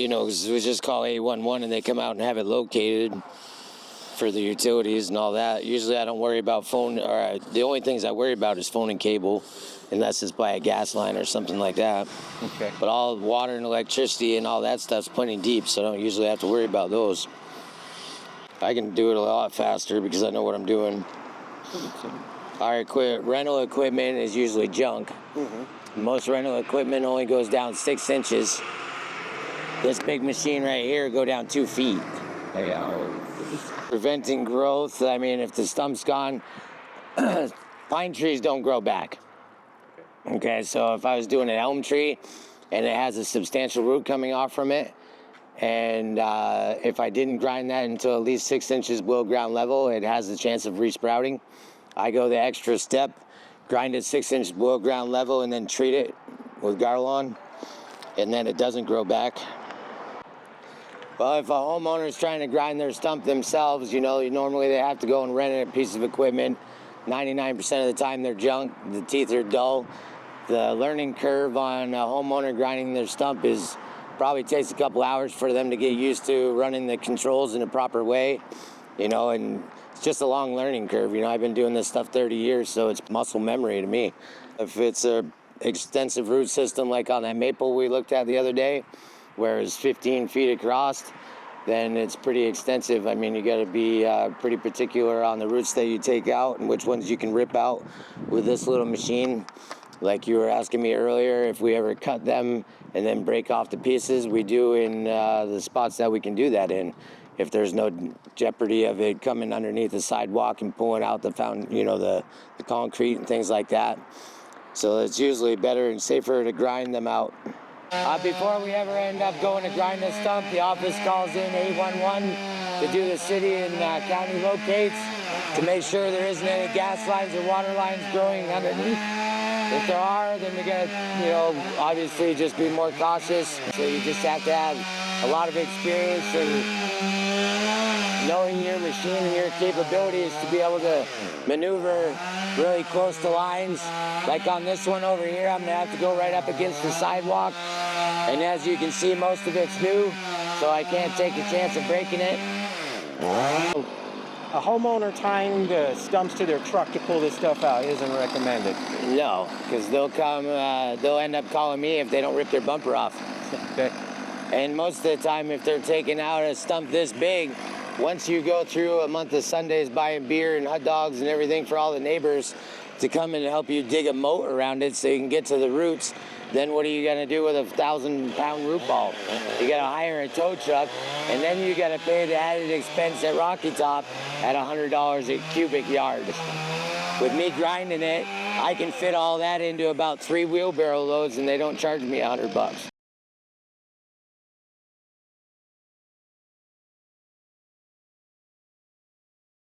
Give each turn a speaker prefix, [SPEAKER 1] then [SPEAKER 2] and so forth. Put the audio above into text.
[SPEAKER 1] 'cause we just call 811 and they come out and have it located for the utilities and all that. Usually I don't worry about phone, or the only things I worry about is phone and cable, unless it's by a gas line or something like that.
[SPEAKER 2] Okay.
[SPEAKER 1] But all water and electricity and all that stuff's plenty deep, so I don't usually have to worry about those. I can do it a lot faster because I know what I'm doing. Our rental equipment is usually junk. Most rental equipment only goes down 6 inches. This big machine right here go down 2 feet. Preventing growth, I mean, if the stump's gone, pine trees don't grow back. Okay, so if I was doing an elm tree and it has a substantial root coming off from it, and if I didn't grind that until at least 6 inches below ground level, it has a chance of resprouting. I go the extra step, grind it 6 inches below ground level, and then treat it with Garlon, and then it doesn't grow back. Well, if a homeowner is trying to grind their stump themselves, normally they have to go and rent a piece of equipment. 99% of the time they're junk, the teeth are dull. The learning curve on a homeowner grinding their stump probably takes a couple hours for them to get used to running the controls in a proper way, and it's just a long learning curve. I've been doing this stuff 30 years, so it's muscle memory to me. If it's a extensive root system like on that maple we looked at the other day, where it's 15 feet across, then it's pretty extensive. I mean, you got to be pretty particular on the roots that you take out and which ones you can rip out with this little machine. Like you were asking me earlier, if we ever cut them and then break off the pieces, we do in the spots that we can do that in. If there's no jeopardy of it coming underneath the sidewalk and pulling out the concrete and things like that. So it's usually better and safer to grind them out. Before we ever end up going to grind the stump, the office calls in 811 to do the city and county locates to make sure there isn't any gas lines or water lines growing underneath. If there are, then we gotta, obviously just be more cautious. So you just have to have a lot of experience and knowing your machine and your capabilities to be able to maneuver really close to lines. Like on this one over here, I'm gonna have to go right up against the sidewalk. And as you can see, most of it's new, so I can't take a chance of breaking it.
[SPEAKER 2] A homeowner tying the stumps to their truck to pull this stuff out isn't recommended.
[SPEAKER 1] No, because they'll end up calling me if they don't rip their bumper off.
[SPEAKER 2] Okay.
[SPEAKER 1] And most of the time, if they're taking out a stump this big, once you go through a month of Sundays buying beer and hot dogs and everything for all the neighbors to come in and help you dig a moat around it so you can get to the roots, then what are you gonna do with a 1,000-pound root ball? You gotta hire a tow truck, and then you gotta pay the added expense at Rocky Top at $100 a cubic yard. With me grinding it, I can fit all that into about 3 wheelbarrow loads, and they don't charge me $100.